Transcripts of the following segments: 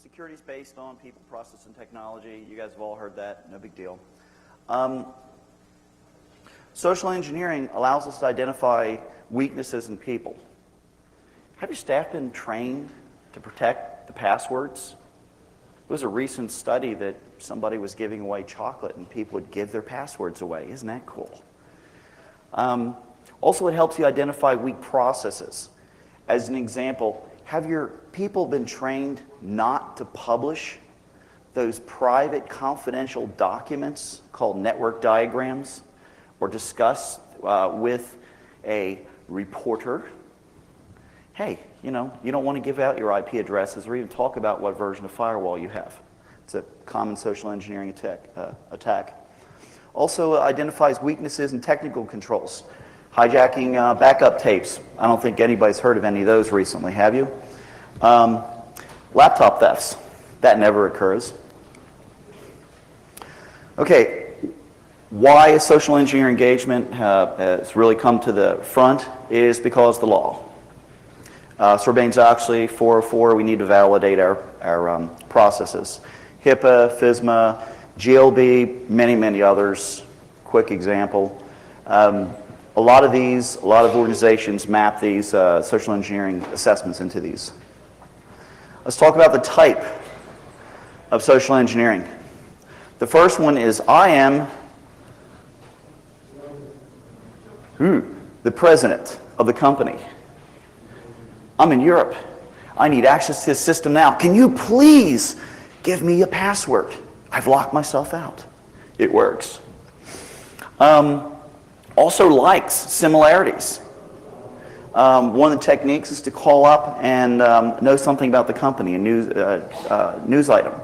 security is based on people, process, and technology. You guys have all heard that. No big deal. Social engineering allows us to identify weaknesses in people. Have your staff been trained to protect the passwords? It was a recent study that somebody was giving away chocolate and people would give their passwords away. Isn't that cool? Also, it helps you identify weak processes. As an example, have your people been trained not to publish those private confidential documents called network diagrams or discuss with a reporter? Hey, you don't want to give out your IP addresses or even talk about what version of firewall you have. It's a common social engineering attack. Also identifies weaknesses in technical controls. Hijacking backup tapes. I don't think anybody's heard of any of those recently, have you? Laptop thefts. That never occurs. Okay, why social engineering engagement has really come to the front is because of the law. Sarbanes-Oxley, 404, we need to validate our processes. HIPAA, FISMA, GLB, many others. Quick example. A lot of organizations map these social engineering assessments into these. Let's talk about the type of social engineering. The first one is I am the president of the company. I'm in Europe. I need access to this system now. Can you please give me a password? I've locked myself out. It works. Also likes, similarities. One of the techniques is to call up and know something about the company, a news item.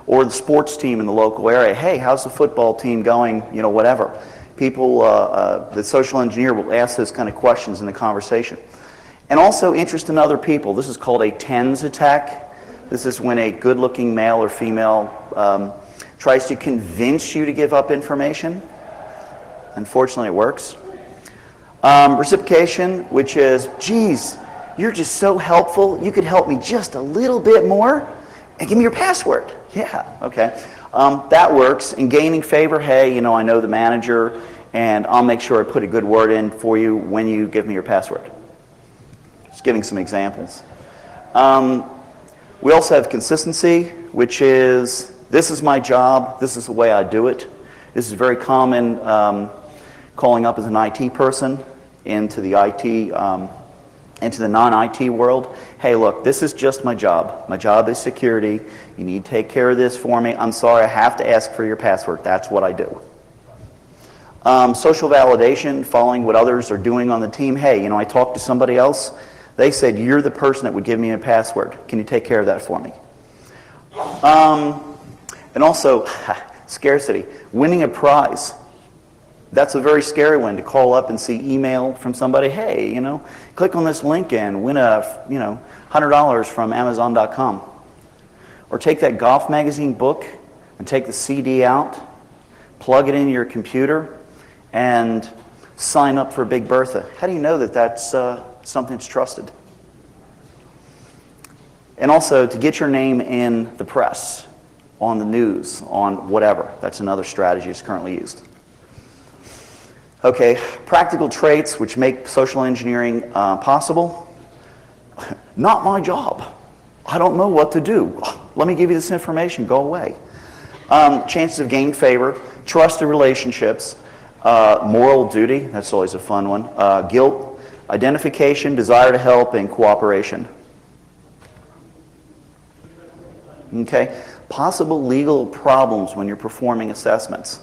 Or the sports team in the local area. Hey, how's the football team going? Whatever. People, the social engineer will ask those kind of questions in the conversation. And also interest in other people. This is called a TENS attack. This is when a good-looking male or female tries to convince you to give up information. Unfortunately, it works. Reciprocation, which is, geez, you're just so helpful. You could help me just a little bit more and give me your password. Yeah, okay. That works. And gaining favor, hey, I know the manager, and I'll make sure I put a good word in for you when you give me your password. Just giving some examples. We also have consistency, which is, this is my job, this is the way I do it. This is very common calling up as an IT person into the non-IT world. Hey, look, this is just my job. My job is security. You need to take care of this for me. I'm sorry, I have to ask for your password. That's what I do. Social validation, following what others are doing on the team. Hey, I talked to somebody else. They said, you're the person that would give me a password. Can you take care of that for me? And also, scarcity. Winning a prize. That's a very scary one, to call up and see email from somebody. Hey, click on this link and win a, $100 from Amazon.com. Or take that golf magazine book and take the CD out, plug it into your computer, and sign up for Big Bertha. How do you know that that's something that's trusted? And also to get your name in the press, on the news, on whatever. That's another strategy that's currently used. Okay, practical traits which make social engineering possible. Not my job. I don't know what to do. Let me give you this information. Go away. Chances of gaining favor, trusted relationships, moral duty. That's always a fun one. Guilt, identification, desire to help, and cooperation. Okay, possible legal problems when you're performing assessments.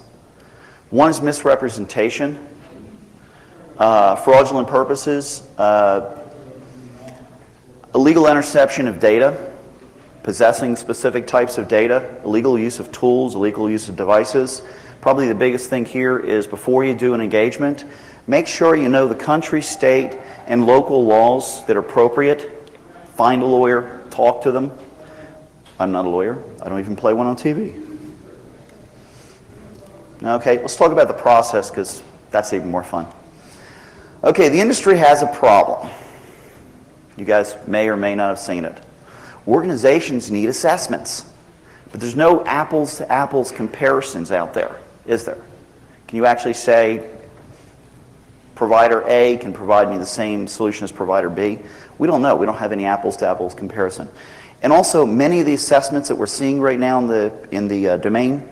One is misrepresentation, fraudulent purposes, illegal interception of data, possessing specific types of data, illegal use of tools, illegal use of devices. Probably the biggest thing here is before you do an engagement, make sure you know the country, state, and local laws that are appropriate. Find a lawyer, talk to them. I'm not a lawyer. I don't even play one on TV. Okay, let's talk about the process because that's even more fun. Okay, the industry has a problem. You guys may or may not have seen it. Organizations need assessments, but there's no apples to apples comparisons out there, is there? Can you actually say provider A can provide me the same solution as provider B? We don't know. We don't have any apples to apples comparison. And also, many of the assessments that we're seeing right now in the domain,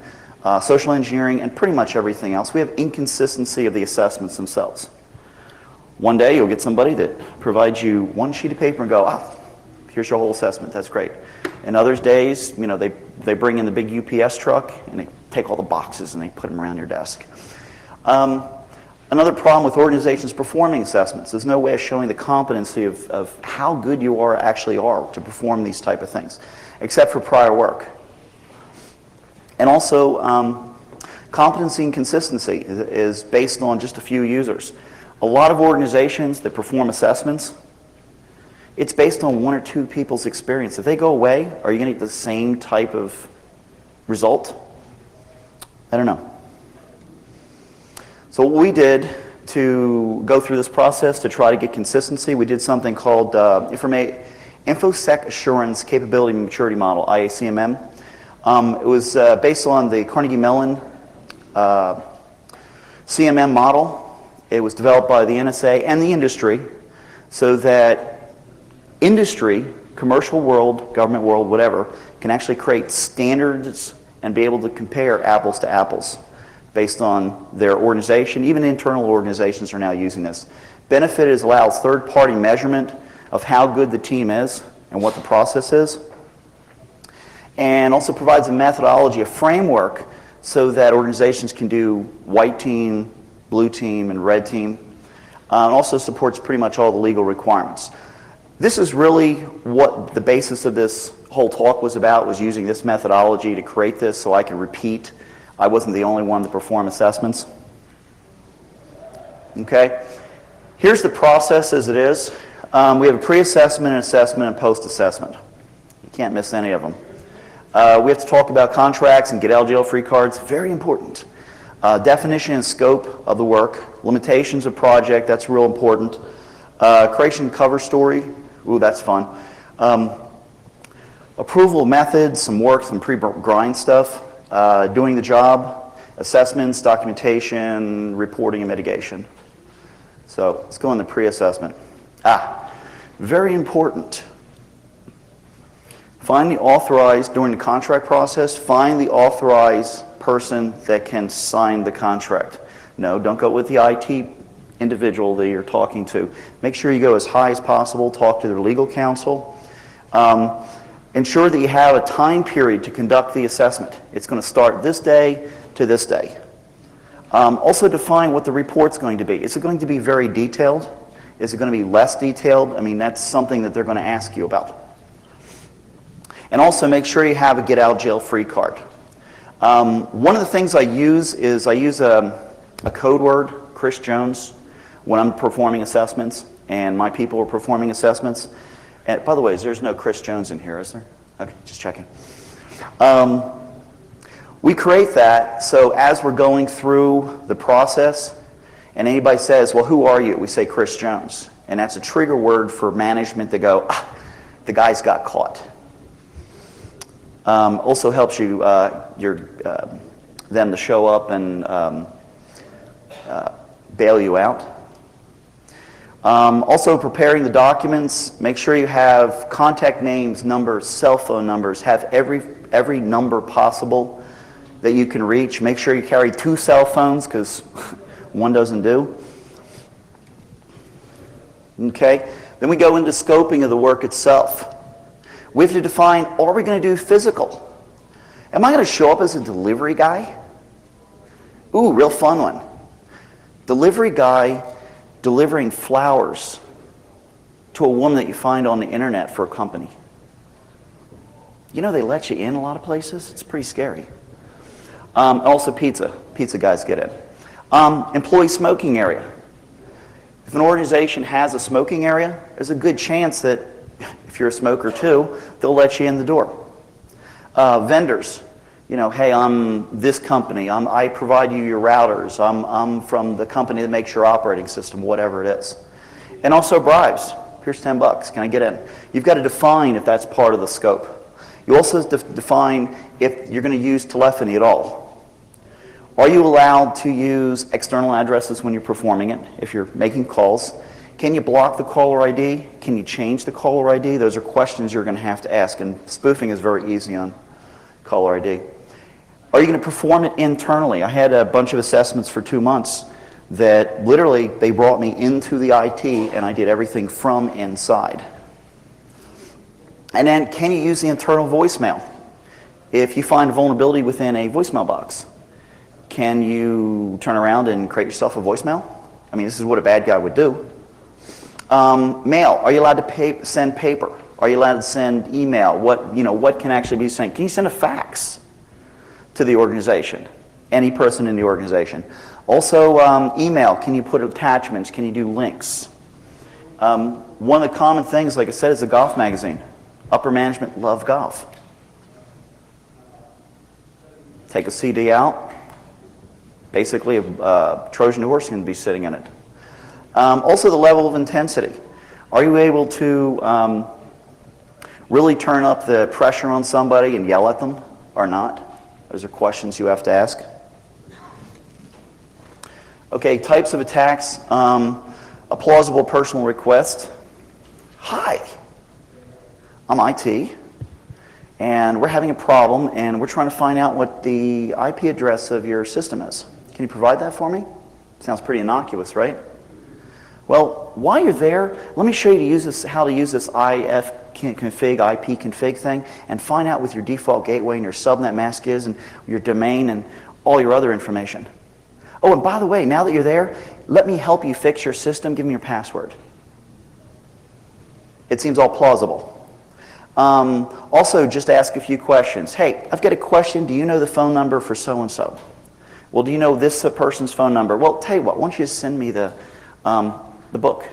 social engineering, and pretty much everything else, we have inconsistency of the assessments themselves. One day, you'll get somebody that provides you one sheet of paper and go, here's your whole assessment. That's great. And other days, they bring in the big UPS truck and they take all the boxes and they put them around your desk. Another problem with organizations performing assessments, there's no way of showing the competency of how good you actually are to perform these type of things, except for prior work. And also, competency and consistency is based on just a few users. A lot of organizations that perform assessments, it's based on one or two people's experience. If they go away, are you going to get the same type of result? I don't know. So what we did to go through this process to try to get consistency, we did something called InfoSec Assurance Capability Maturity Model, IACMM. It was based on the Carnegie Mellon CMM model. It was developed by the NSA and the industry so that industry, commercial world, government world, whatever, can actually create standards and be able to compare apples to apples based on their organization. Even internal organizations are now using this. Benefit is allows third-party measurement of how good the team is and what the process is, and also provides a methodology, a framework, so that organizations can do white team, blue team, and red team. Also supports pretty much all the legal requirements. This is really what the basis of this whole talk was about, was using this methodology to create this so I can repeat. I wasn't the only one to perform assessments. Okay, here's the process as it is. We have a pre-assessment, an assessment, and post-assessment. You can't miss any of them. We have to talk about contracts and get out of jail free cards, very important. Definition and scope of the work, limitations of project, that's real important. Creation cover story, ooh, that's fun. Approval methods, some work, some pre-grind stuff. Doing the job, assessments, documentation, reporting, and mitigation. So let's go in the pre-assessment. Very important. Find the authorized, during the contract process, find the authorized person that can sign the contract. No, don't go with the IT individual that you're talking to. Make sure you go as high as possible, talk to their legal counsel. Ensure that you have a time period to conduct the assessment. It's going to start this day to this day. Also define what the report's going to be. Is it going to be very detailed? Is it going to be less detailed? I mean, that's something that they're going to ask you about. And also make sure you have a get out jail free card. One of the things I use is a code word, Chris Jones, when I'm performing assessments and my people are performing assessments. And by the way, there's no Chris Jones in here, is there? Okay, just checking. We create that so as we're going through the process and anybody says, well, who are you? We say Chris Jones. And that's a trigger word for management to go, the guy's got caught. Also helps you, them to show up and bail you out. Also preparing the documents, make sure you have contact names, numbers, cell phone numbers, have every number possible that you can reach. Make sure you carry 2 cell phones because one doesn't do. Okay, then we go into scoping of the work itself. We have to define, are we going to do physical? Am I going to show up as a delivery guy? Ooh, real fun one. Delivery guy delivering flowers to a woman that you find on the internet for a company. You know they let you in a lot of places? It's pretty scary. Also pizza. Pizza guys get in. Employee smoking area. If an organization has a smoking area, there's a good chance that if you're a smoker too, they'll let you in the door. Vendors. You know, hey, I'm this company. I provide you your routers. I'm from the company that makes your operating system, whatever it is. And also bribes. Here's 10 bucks. Can I get in? You've got to define if that's part of the scope. You also define if you're going to use telephony at all. Are you allowed to use external addresses when you're performing it, if you're making calls? Can you block the caller ID? Can you change the caller ID? Those are questions you're going to have to ask, and spoofing is very easy on caller ID. Are you going to perform it internally? I had a bunch of assessments for 2 months that literally they brought me into the IT and I did everything from inside. And then, can you use the internal voicemail? If you find a vulnerability within a voicemail box, can you turn around and create yourself a voicemail? I mean, this is what a bad guy would do. Mail, are you allowed to send paper? Are you allowed to send email? What can actually be sent? Can you send a fax to the organization? Any person in the organization. Also, email, can you put attachments? Can you do links? One of the common things, like I said, is a golf magazine. Upper management love golf. Take a CD out. Basically, a Trojan horse can be sitting in it. Also, the level of intensity. Are you able to really turn up the pressure on somebody and yell at them or not? Those are questions you have to ask. Okay, types of attacks. A plausible personal request. Hi, I'm IT, and we're having a problem, and we're trying to find out what the IP address of your system is. Can you provide that for me? Sounds pretty innocuous, right? Well, while you're there, let me show you how to use this ifconfig, IP config thing, and find out what your default gateway and your subnet mask is, and your domain, and all your other information. Oh, and by the way, now that you're there, let me help you fix your system. Give me your password. It seems all plausible. Also, just ask a few questions. Hey, I've got a question. Do you know the phone number for so-and-so? Well, do you know this person's phone number? Well, tell you what, why don't you just send me the book?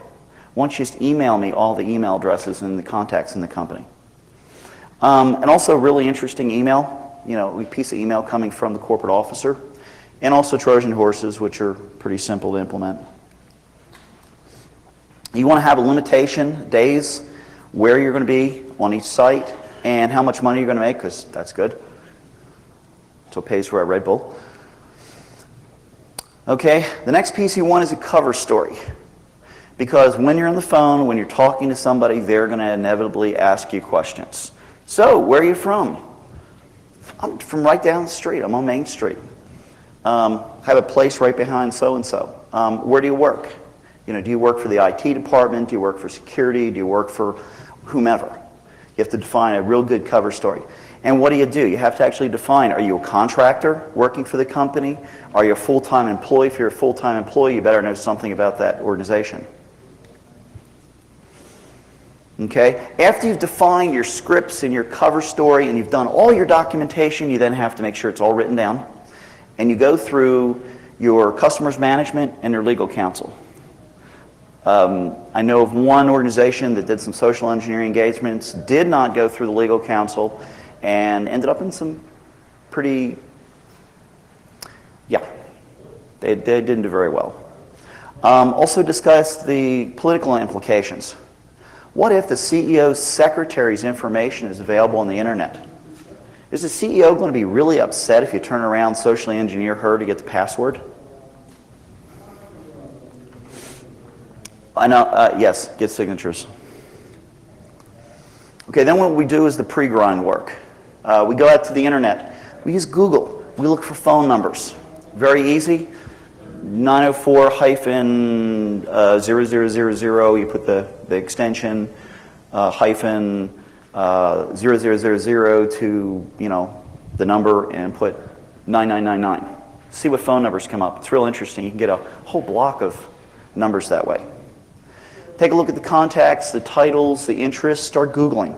Why don't you just email me all the email addresses and the contacts in the company? And also, really interesting email, a piece of email coming from the corporate officer. And also Trojan horses, which are pretty simple to implement. You want to have a limitation, days, where you're going to be on each site, and how much money you're going to make, because that's good. So it pays for a Red Bull. Okay, the next piece you want is a cover story. Because when you're on the phone, when you're talking to somebody, they're going to inevitably ask you questions. So, where are you from? I'm from right down the street. I'm on Main Street. Have a place right behind so-and-so. Where do you work? Do you work for the IT department? Do you work for security? Do you work for whomever? You have to define a real good cover story. And what do? You have to actually define, are you a contractor working for the company? Are you a full-time employee? If you're a full-time employee, you better know something about that organization. Okay? After you've defined your scripts and your cover story and you've done all your documentation, you then have to make sure it's all written down. And you go through your customers management and your legal counsel. I know of one organization that did some social engineering engagements, did not go through the legal counsel, and ended up in some pretty, they didn't do very well. Also discussed the political implications. What if the CEO's secretary's information is available on the internet? Is the CEO going to be really upset if you turn around, socially engineer her to get the password? I know, yes, get signatures. Okay, then what we do is the pre-grind work. We go out to the internet. We use Google. We look for phone numbers. Very easy. 904-0000, you put the extension, hyphen 0000 to, the number, and put 9999. See what phone numbers come up. It's real interesting. You can get a whole block of numbers that way. Take a look at the contacts, the titles, the interests. Start Googling.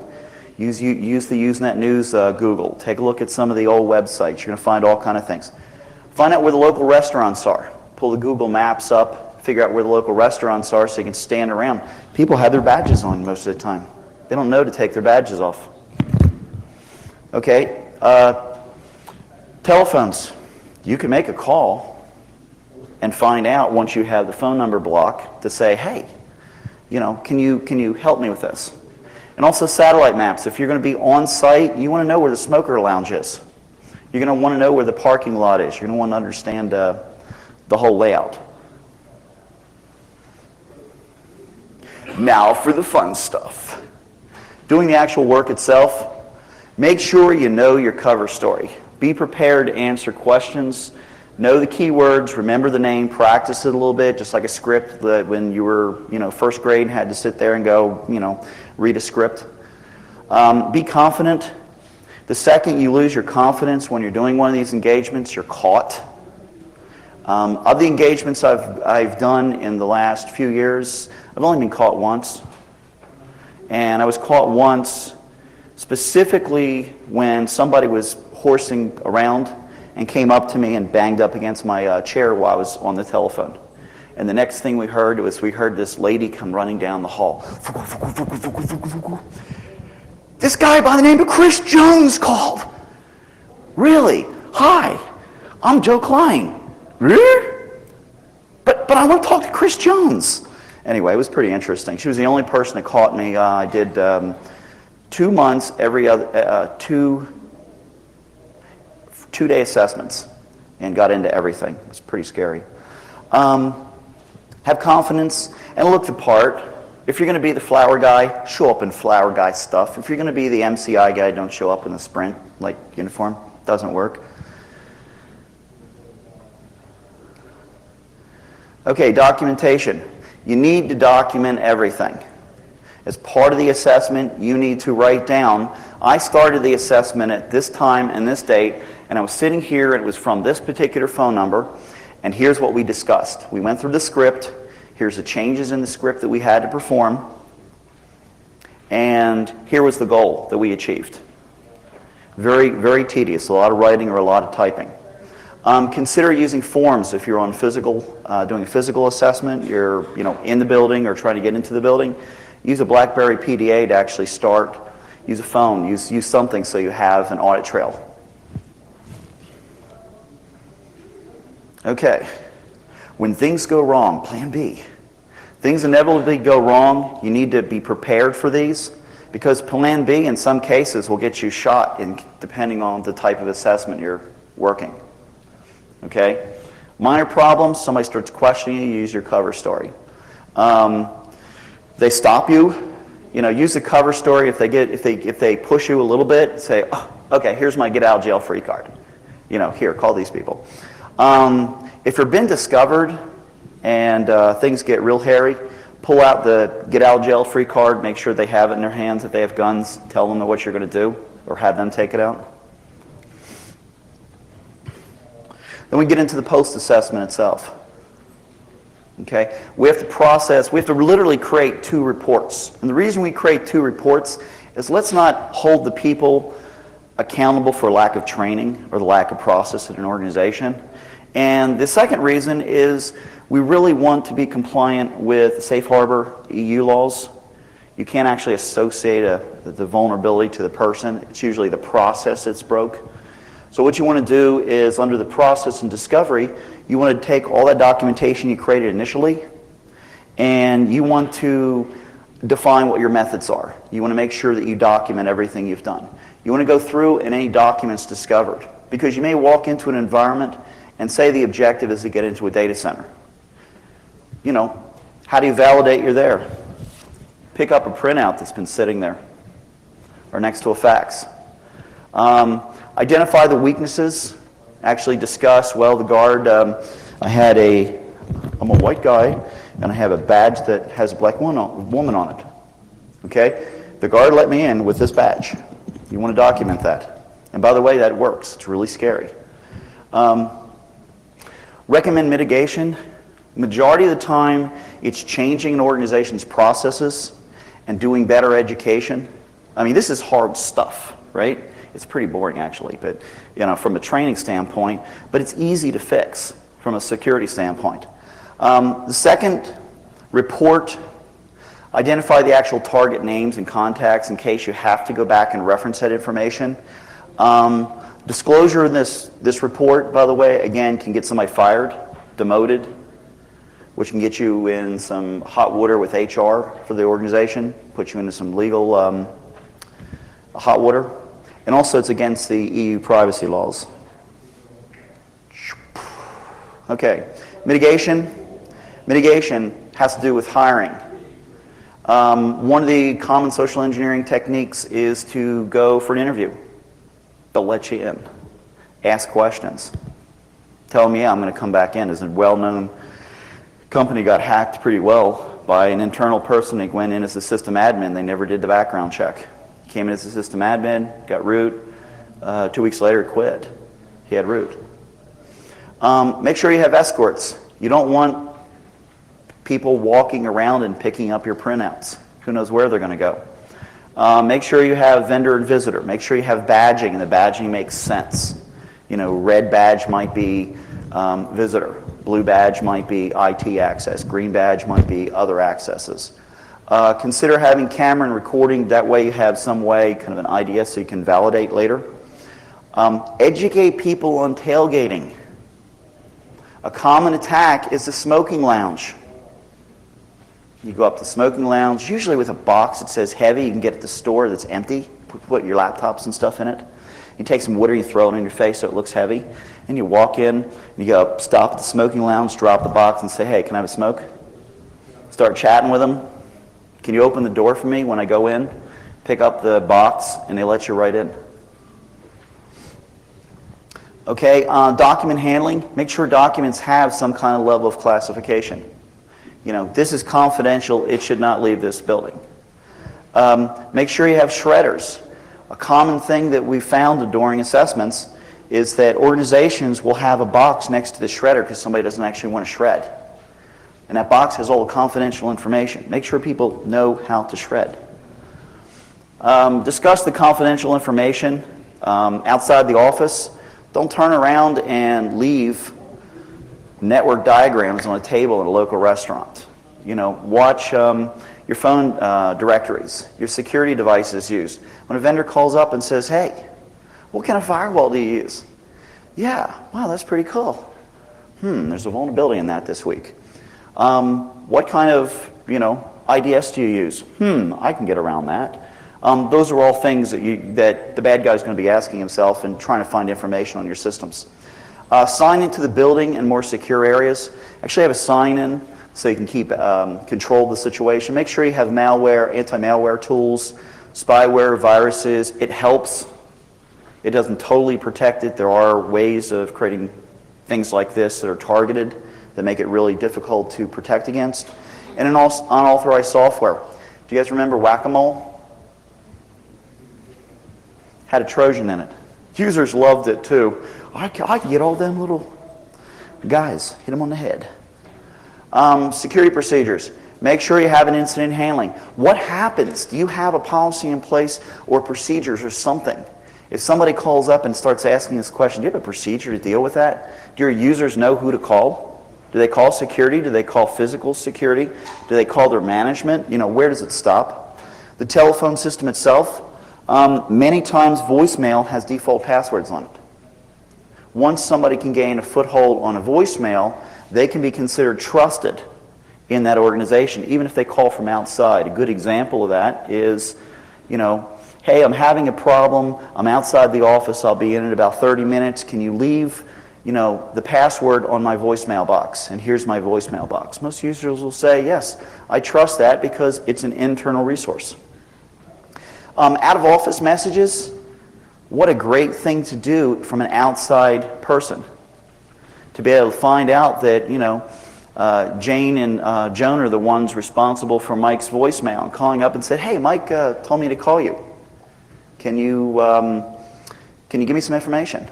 Use the Usenet News Google. Take a look at some of the old websites. You're going to find all kind of things. Find out where the local restaurants are. Pull the Google Maps up. Figure out where the local restaurants are so you can stand around. People have their badges on most of the time. They don't know to take their badges off. Okay. Telephones. You can make a call and find out once you have the phone number block to say, hey, Can you help me with this? And also satellite maps. If you're going to be on site, you want to know where the smoker lounge is. You're going to want to know where the parking lot is. You're going to want to understand the whole layout. Now for the fun stuff. Doing the actual work itself, make sure you know your cover story. Be prepared to answer questions. Know the keywords, remember the name, practice it a little bit, just like a script that when you were, first grade and had to sit there and go, read a script. Be confident. The second you lose your confidence when you're doing one of these engagements, you're caught. Of the engagements I've done in the last few years, I've only been caught once. And I was caught once specifically when somebody was horsing around and came up to me and banged up against my chair while I was on the telephone. And the next thing we heard this lady come running down the hall. This guy by the name of Chris Jones called. Really? Hi, I'm Joe Klein. Really? But I want to talk to Chris Jones. Anyway, it was pretty interesting. She was the only person that caught me. I did 2 months, every other, two-day assessments and got into everything. It was pretty scary. Have confidence and look the part. If you're going to be the flower guy, show up in flower guy stuff. If you're going to be the MCI guy, don't show up in the sprint like uniform. Doesn't work. Okay, documentation. You need to document everything. As part of the assessment, you need to write down, I started the assessment at this time and this date, and I was sitting here, and it was from this particular phone number, and here's what we discussed. We went through the script. Here's the changes in the script that we had to perform, and here was the goal that we achieved. Very, very tedious, a lot of writing or a lot of typing. Consider using forms if you're on doing a physical assessment, you're in the building or trying to get into the building. Use a BlackBerry PDA to actually start. Use a phone, use something so you have an audit trail. Okay, when things go wrong, plan B. Things inevitably go wrong, you need to be prepared for these because plan B in some cases will get you shot depending on the type of assessment you're working. Okay? Minor problems, somebody starts questioning you, use your cover story. They stop you, use the cover story. If they push you a little bit, say, oh, okay, here's my get out of jail free card. Here, call these people. If you've been discovered and things get real hairy, pull out the get out of jail free card, make sure they have it in their hands. If they have guns, tell them what you're going to do or have them take it out. Then we get into the post-assessment itself. Okay? We have to literally create 2 reports. And the reason we create 2 reports is let's not hold the people accountable for lack of training or the lack of process in an organization. And the second reason is we really want to be compliant with Safe Harbor EU laws. You can't actually associate the vulnerability to the person. It's usually the process that's broke. So what you want to do is under the process and discovery, you want to take all that documentation you created initially and you want to define what your methods are. You want to make sure that you document everything you've done. You want to go through and any documents discovered because you may walk into an environment and say the objective is to get into a data center. How do you validate you're there? Pick up a printout that's been sitting there or next to a fax. Identify the weaknesses. Actually discuss, the guard, I'm a white guy and I have a badge that has a black woman on it. Okay? The guard let me in with this badge. You want to document that. And by the way, that works. It's really scary. Recommend mitigation. Majority of the time, it's changing an organization's processes and doing better education. I mean, this is hard stuff, right? It's pretty boring, actually, but from a training standpoint, but it's easy to fix from a security standpoint. The second, report. Identify the actual target names and contacts in case you have to go back and reference that information. Disclosure in this report, by the way, again, can get somebody fired, demoted. which can get you in some hot water with HR for the organization, put you into some legal hot water. And also it's against the EU privacy laws. Okay, mitigation. Mitigation has to do with hiring. One of the common social engineering techniques is to go for an interview. They'll let you in. Ask questions. Tell them, yeah, I'm going to come back in. As a well-known company got hacked pretty well by an internal person. They went in as a system admin. They never did the background check. Came in as a system admin, got root. 2 weeks later, quit. He had root. Make sure you have escorts. You don't want people walking around and picking up your printouts. Who knows where they're going to go. Make sure you have vendor and visitor. Make sure you have badging, and the badging makes sense. You know, red badge might be visitor. Blue badge might be IT access. Green badge might be other accesses. Consider having camera and recording. That way you have some way, kind of an IDS, so you can validate later. Educate people on tailgating. A common attack is the smoking lounge. You go up to the smoking lounge, usually with a box that says heavy. You can get at the store that's empty. Put your laptops and stuff in it. You take some water, you throw it in your face so it looks heavy. And you walk in, and you go stop at the smoking lounge, drop the box, and say, hey, can I have a smoke? Start chatting with them. Can you open the door for me when I go in? Pick up the box, and they let you right in. Okay, document handling. Make sure documents have some kind of level of classification. You know, this is confidential. It should not leave this building. Make sure you have shredders. A common thing that we found during assessments is that organizations will have a box next to the shredder because somebody doesn't actually want to shred. And that box has all the confidential information. Make sure people know how to shred. Discuss the confidential information outside the office. Don't turn around and leave network diagrams on a table in a local restaurant. You know, watch your phone directories, your security devices used. When a vendor calls up and says, hey, what kind of firewall do you use? Yeah, wow, that's pretty cool. There's a vulnerability in that this week. What kind of, IDS do you use? I can get around that. Those are all things that the bad guy's going to be asking himself and trying to find information on your systems. Sign into the building in more secure areas. Actually have a sign-in so you can keep control of the situation. Make sure you have malware, anti-malware tools, spyware, viruses. It helps. It doesn't totally protect it. There are ways of creating things like this that are targeted that make it really difficult to protect against. And unauthorized software. Do you guys remember Whack-A-Mole? Had a Trojan in it. Users loved it too. I could get all them little guys, hit them on the head. Security procedures. Make sure you have an incident handling. What happens? Do you have a policy in place or procedures or something? If somebody calls up and starts asking this question, do you have a procedure to deal with that? Do your users know who to call? Do they call security? Do they call physical security? Do they call their management? Where does it stop? The telephone system itself, many times voicemail has default passwords on it. Once somebody can gain a foothold on a voicemail, they can be considered trusted in that organization, even if they call from outside. A good example of that is, hey, I'm having a problem. I'm outside the office. I'll be in about 30 minutes. Can you leave, the password on my voicemail box? And here's my voicemail box. Most users will say, yes, I trust that because it's an internal resource. Out of office messages, what a great thing to do from an outside person. To be able to find out that, Jane and Joan are the ones responsible for Mike's voicemail, and calling up and said, hey, Mike told me to call you. Can you give me some information?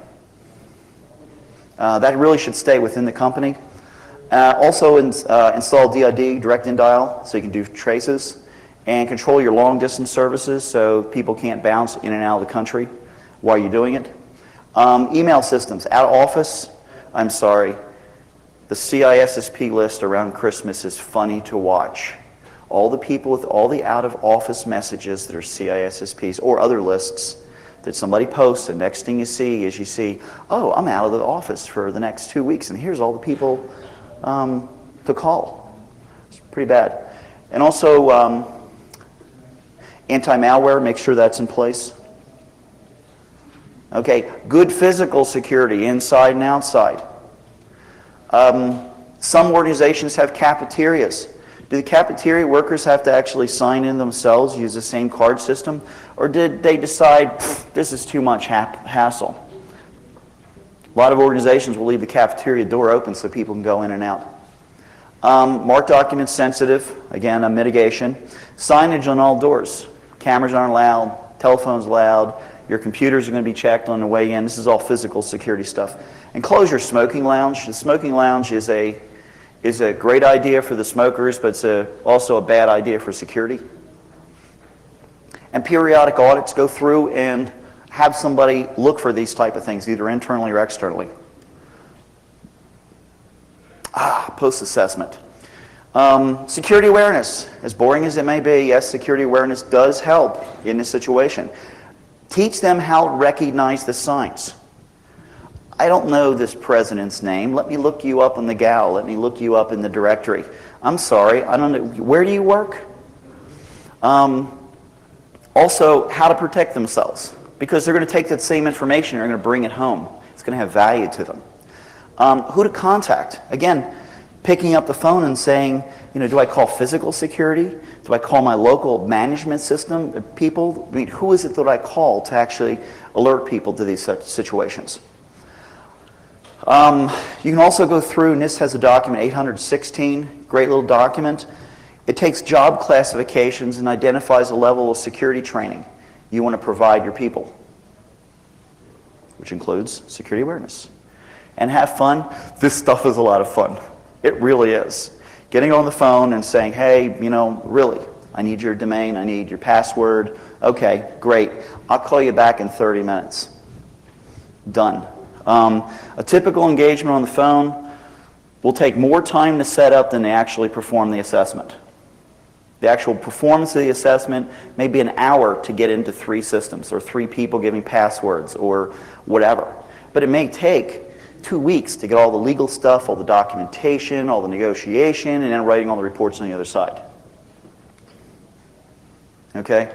That really should stay within the company. Also install DID, direct indial, so you can do traces, and control your long distance services so people can't bounce in and out of the country while you're doing it. Email systems, out of office, I'm sorry, the CISSP list around Christmas is funny to watch. All the people with all the out-of-office messages that are CISSPs or other lists that somebody posts, and next thing you see, oh, I'm out of the office for the next 2 weeks, and here's all the people to call. It's pretty bad. And also, anti-malware, make sure that's in place. Okay, good physical security, inside and outside. Some organizations have cafeterias. Do the cafeteria workers have to actually sign in themselves, use the same card system? Or did they decide, this is too much hassle? A lot of organizations will leave the cafeteria door open so people can go in and out. Marked documents sensitive, again, a mitigation. Signage on all doors. Cameras aren't allowed, telephones allowed, your computers are going to be checked on the way in. This is all physical security stuff. And close your smoking lounge. The smoking lounge is a great idea for the smokers, but it's also a bad idea for security. And periodic audits, go through and have somebody look for these type of things, either internally or externally. Post-assessment. Security awareness, as boring as it may be, yes, security awareness does help in this situation. Teach them how to recognize the signs. I don't know this president's name. Let me look you up on the GAL. Let me look you up in the directory. I'm sorry, I don't know. Where do you work? Also, how to protect themselves. Because they're going to take that same information and they're going to bring it home. It's going to have value to them. Who to contact. Again, picking up the phone and saying, do I call physical security? Do I call my local management system people? I mean, who is it that I call to actually alert people to these such situations? You can also go through, NIST has a document, 816, great little document. It takes job classifications and identifies a level of security training you want to provide your people, which includes security awareness. And have fun. This stuff is a lot of fun. It really is. Getting on the phone and saying, hey, really, I need your domain, I need your password. Okay, great. I'll call you back in 30 minutes. Done. A typical engagement on the phone will take more time to set up than they actually perform the assessment. The actual performance of the assessment may be an hour to get into 3 systems or 3 people giving passwords or whatever. But it may take 2 weeks to get all the legal stuff, all the documentation, all the negotiation, and then writing all the reports on the other side. Okay?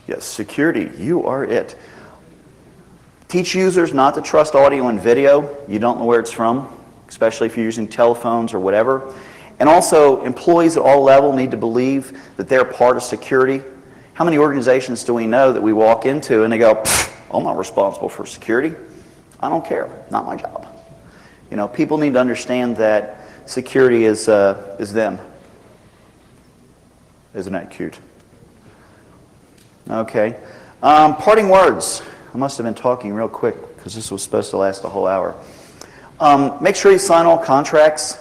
Yes, security, you are it. Teach users not to trust audio and video. You don't know where it's from, especially if you're using telephones or whatever. And also, employees at all levels need to believe that they're part of security. How many organizations do we know that we walk into and they go, I'm not responsible for security. I don't care. Not my job. People need to understand that security is them. Isn't that cute? Okay. Parting words. I must have been talking real quick because this was supposed to last a whole hour. Make sure you sign all contracts.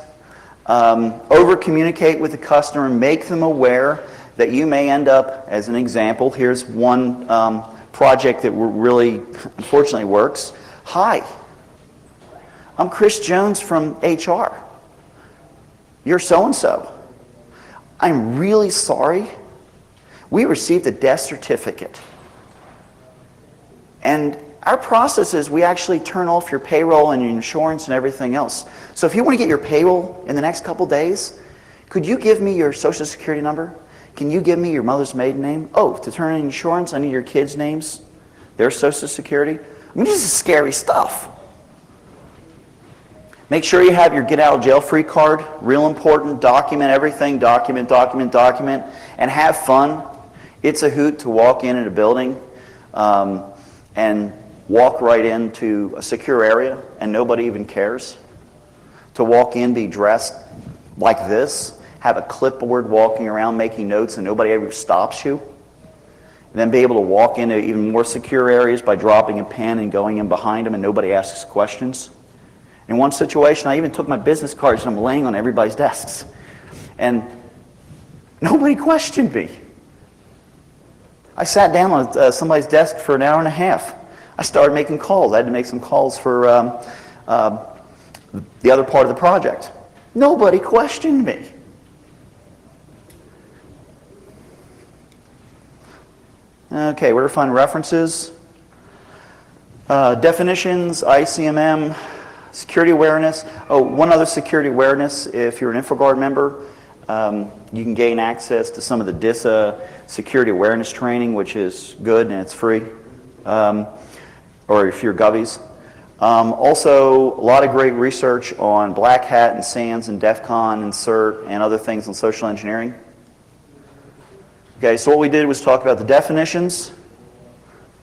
Over-communicate with the customer. Make them aware that you may end up, as an example, here's one project that really, unfortunately, works. Hi, I'm Chris Jones from HR. You're so-and-so. I'm really sorry. We received a death certificate. And our process is we actually turn off your payroll and your insurance and everything else. So if you want to get your payroll in the next couple days, could you give me your social security number? Can you give me your mother's maiden name? Oh, to turn in insurance, I need your kids' names, their social security. I mean, this is scary stuff. Make sure you have your get out of jail free card. Real important. Document everything. Document, and have fun. It's a hoot to walk in a building and walk right into a secure area and nobody even cares. To walk in, be dressed like this, have a clipboard walking around making notes and nobody ever stops you. And then be able to walk into even more secure areas by dropping a pen and going in behind them and nobody asks questions. In one situation, I even took my business cards and I'm laying on everybody's desks. And nobody questioned me. I sat down on somebody's desk for an hour and a half. I started making calls. I had to make some calls for the other part of the project. Nobody questioned me. Okay, where to find references? Definitions, ICMM, Security awareness. Oh, one other security awareness. If you're an InfoGuard member, you can gain access to some of the DISA security awareness training, which is good and it's free. Or if you're Govies. Also, a lot of great research on Black Hat and SANS and DEF CON and CERT and other things on social engineering. Okay, so what we did was talk about the definitions,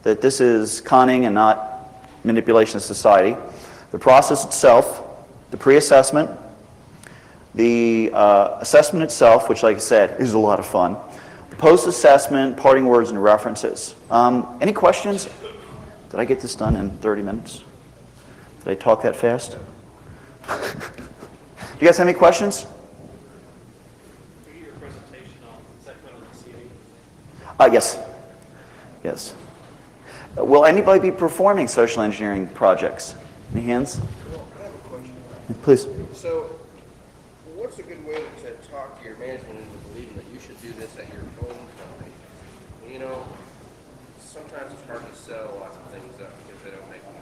that this is conning and not manipulation of society. The process itself, the pre-assessment, the assessment itself, which like I said, is a lot of fun. Post-assessment, parting words and references. Any questions? Did I get this done in 30 minutes? Did I talk that fast? Do you guys have any questions? Your presentation on segment of the CD. Yes. Yes. Will anybody be performing social engineering projects? Any hands? Well, I have a question. Please. So, what's a good way to talk to your management into believing that you should do this at your own company? You know, sometimes it's hard to sell lots of things up because they don't make money.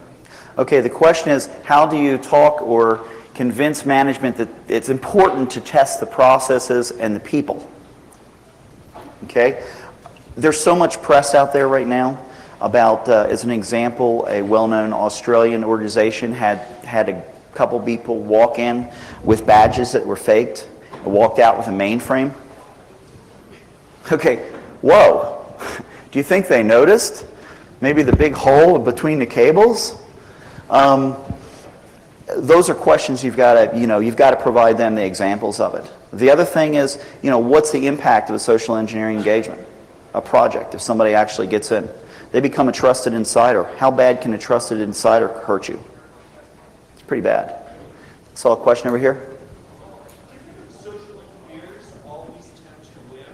Okay, the question is, how do you talk or convince management that it's important to test the processes and the people? Okay? There's so much press out there right now about, as an example, a well-known Australian organization had a couple people walk in with badges that were faked and walked out with a mainframe. Okay, whoa. Do you think they noticed? Maybe the big hole between the cables? Those are questions you've got to provide them the examples of it. The other thing is, what's the impact of a social engineering engagement, a project, if somebody actually gets in? They become a trusted insider. How bad can a trusted insider hurt you? It's pretty bad. Saw a question over here. Social engineers always tend to win.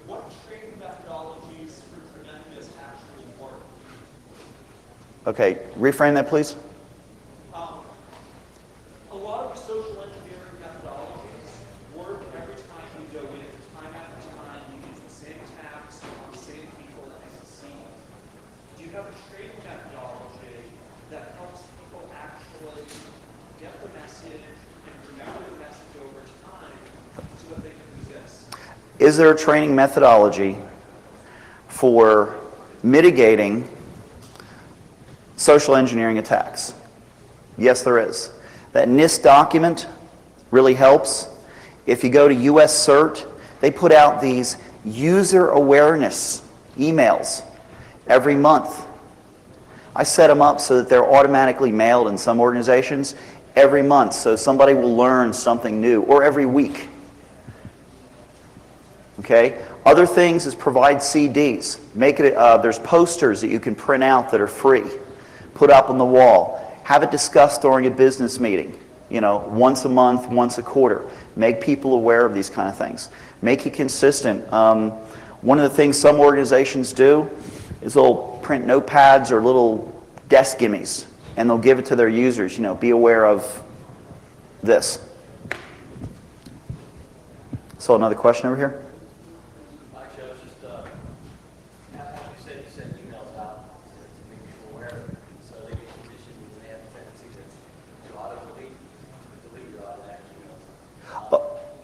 What training methodologies for preventing this actually work? Okay, reframe that, please. A lot of the social engineering methodologies work every time you go in. Time after time, you use the same tasks, the same people, and succeed. Do you have a training methodology that helps people actually get the message and remember the message over time so that they can resist? Is there a training methodology for mitigating social engineering attacks? Yes, there is. That NIST document really helps. If you go to US CERT, they put out these user awareness emails every month. I set them up so that they're automatically mailed in some organizations every month, so somebody will learn something new, or every week. Okay? Other things is provide CDs. Make it. There's posters that you can print out that are free. Put up on the wall. Have it discussed during a business meeting. Once a month, once a quarter. Make people aware of these kind of things. Make it consistent. One of the things some organizations do is they'll print notepads or little desk gimmies, and they'll give it to their users. Be aware of this. So another question over here. Actually, I was just, you send emails out to make people aware of it. So they get conditioned and they have a tendency to delete your automatic emails.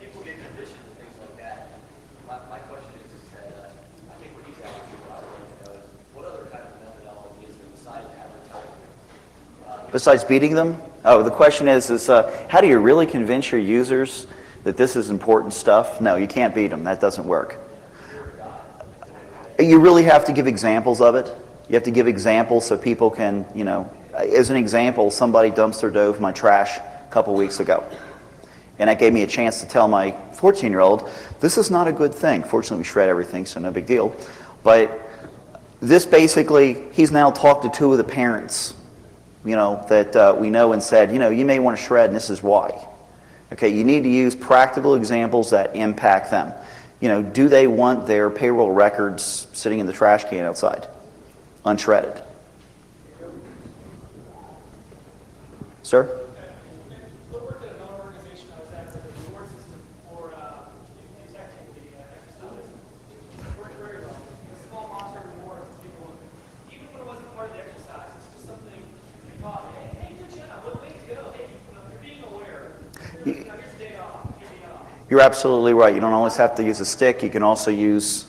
People get conditioned and things like that. My question is that I think what he's asking, what I'd like to know is what other kind of methodology is there besides advertising? Besides beating them? Oh, the question is how do you really convince your users that this is important stuff? No, you can't beat them. That doesn't work. You really have to give examples of it. You have to give examples so people can, as an example, somebody dumpster dove my trash a couple weeks ago. And that gave me a chance to tell my 14-year-old, this is not a good thing. Fortunately, we shred everything, so no big deal. But this basically, he's now talked to two of the parents, that we know and said, you may want to shred and this is why. Okay, you need to use practical examples that impact them. Do they want their payroll records sitting in the trash can outside, unshredded? Sir? I worked at another organization I was at that the reward system for detecting the exercise. It worked very well. A small monetary reward for people, even when it wasn't part of the exercise. It's just something you thought, hey, good job, what a way to go. Hey, You're absolutely right. You don't always have to use a stick. You can also use,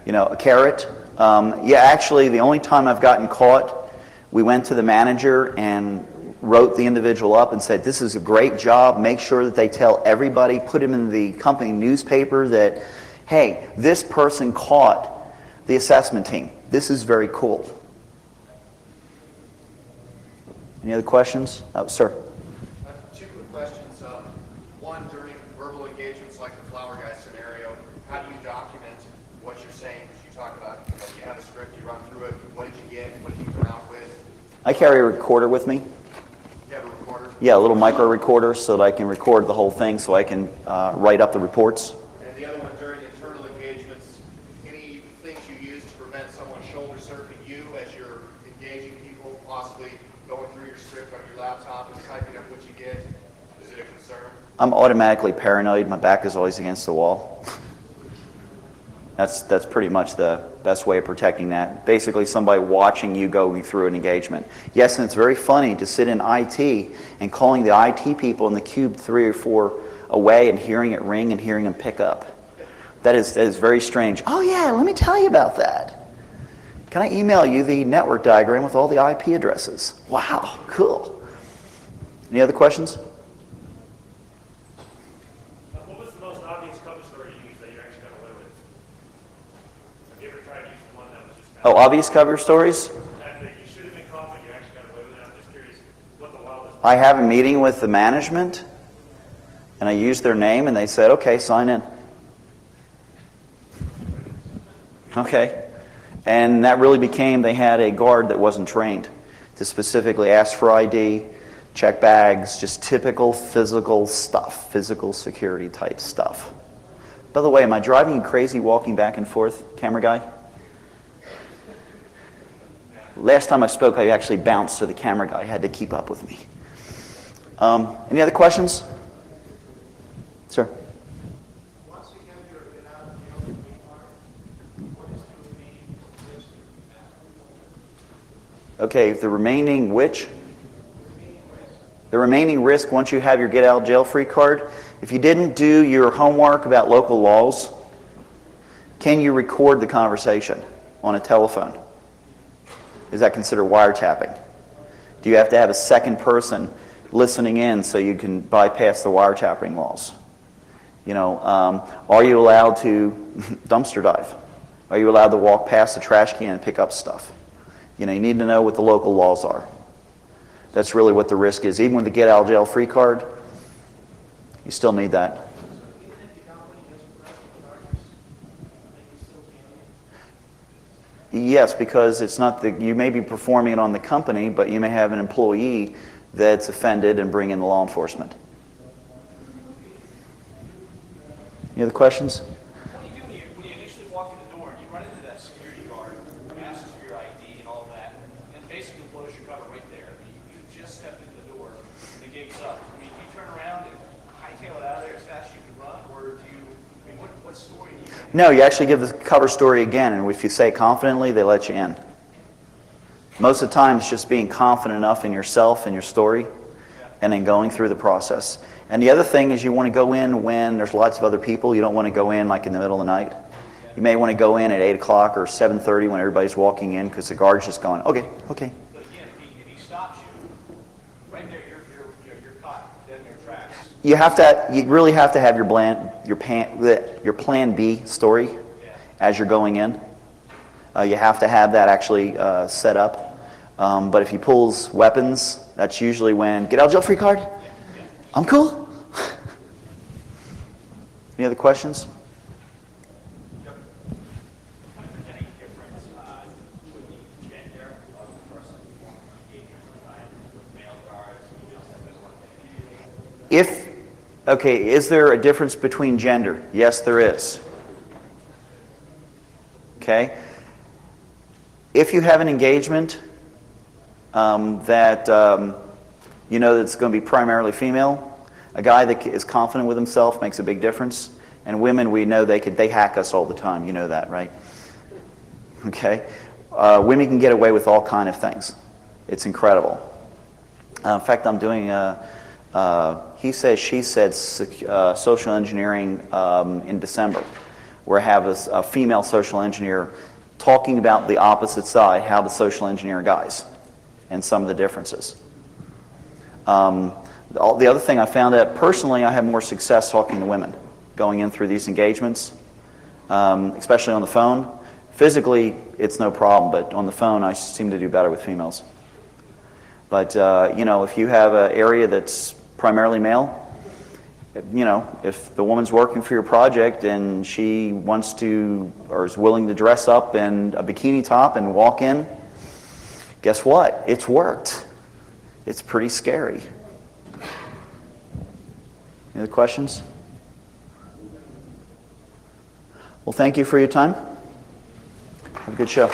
a carrot. Yeah, actually, the only time I've gotten caught, we went to the manager and wrote the individual up and said, this is a great job. Make sure that they tell everybody, put him in the company newspaper that, hey, this person caught the assessment team. This is very cool. Any other questions? Oh, sir. Two quick questions. One, during verbal engagements like the flower guy scenario, how do you document what you're saying? Because you talk about, you have a script, you run through it. What did you get? What did you come out with? I carry a recorder with me. You have a recorder? Yeah, a little micro recorder so that I can record the whole thing so I can write up the reports. And the other one, during internal engagements, any things you use to prevent someone shoulder surfing you as you're engaging people, possibly going through your script on your laptop and typing up what you get? Is it a concern? I'm automatically paranoid. My back is always against the wall. That's pretty much the best way of protecting that. Basically, somebody watching you going through an engagement. Yes, and it's very funny to sit in IT and calling the IT people in the cube 3 or 4 away and hearing it ring and hearing them pick up. That is very strange. Oh yeah, let me tell you about that. Can I email you the network diagram with all the IP addresses? Wow, cool. Any other questions? What was the most obvious cover story you used that you actually got away with? Have you ever tried to use the one that was just Oh, obvious cover stories? that you should have been caught, but you actually got away with it? I'm just curious what the wildest. I have a meeting with the management, and I used their name, and they said, okay, sign in. Okay. And that really became, they had a guard that wasn't trained to specifically ask for ID, check bags, just typical physical stuff, physical security type stuff. By the way, am I driving you crazy walking back and forth, camera guy? Last time I spoke, I actually bounced, so the camera guy had to keep up with me. Any other questions? Sir? Once you have your get out of the open what is the remaining risk? Okay, the remaining which? The remaining risk once you have your get out of jail free card, if you didn't do your homework about local laws, can you record the conversation on a telephone? Is that considered wiretapping? Do you have to have a second person listening in so you can bypass the wiretapping laws? Are you allowed to dumpster dive? Are you allowed to walk past the trash can and pick up stuff? You need to know what the local laws are. That's really what the risk is. Even with the get out of jail free card, you still need that. Yes, because it's not you may be performing it on the company, but you may have an employee that's offended and bring in the law enforcement. Any other questions? What do you do when you initially walk in the door and you run into that security guard who asks for your ID and all of that, and basically blows your cover right there? You just stepped into the door and the gate's up. Do you turn around and hightail it out of there as fast as you can run, or do you, what story do you? No, you actually give the cover story again, and if you say it confidently, they let you in. Most of the time, it's just being confident enough in yourself and your story, and then going through the process. And the other thing is you want to go in when there's lots of other people. You don't want to go in like in the middle of the night. You may want to go in at 8 o'clock or 7:30 when everybody's walking in because the guard's just going, okay. But again, if he stops you, right there, you're caught dead in your tracks. You really have to have your plan B story as you're going in. You have to have that actually set up. But if he pulls weapons, that's usually when, get out of jail free card? I'm cool. Any other questions? Is there a difference between gender? Yes, there is. Okay. If you have an engagement that's going to be primarily female, a guy that is confident with himself makes a big difference. And women, we know they hack us all the time. You know that, right? Okay. Women can get away with all kind of things. It's incredible. In fact, I'm doing he said, she said, social engineering in December, where I have a female social engineer talking about the opposite side, how to social engineer guys, and some of the differences. The other thing I found out, personally, I have more success talking to women, going in through these engagements, especially on the phone. Physically, it's no problem, but on the phone, I seem to do better with females. But, you know, if you have an area that's primarily male, you know, if the woman's working for your project and she wants to, or is willing to dress up in a bikini top and walk in, guess what? It's worked. It's pretty scary. Any other questions? Well, thank you for your time. Have a good show.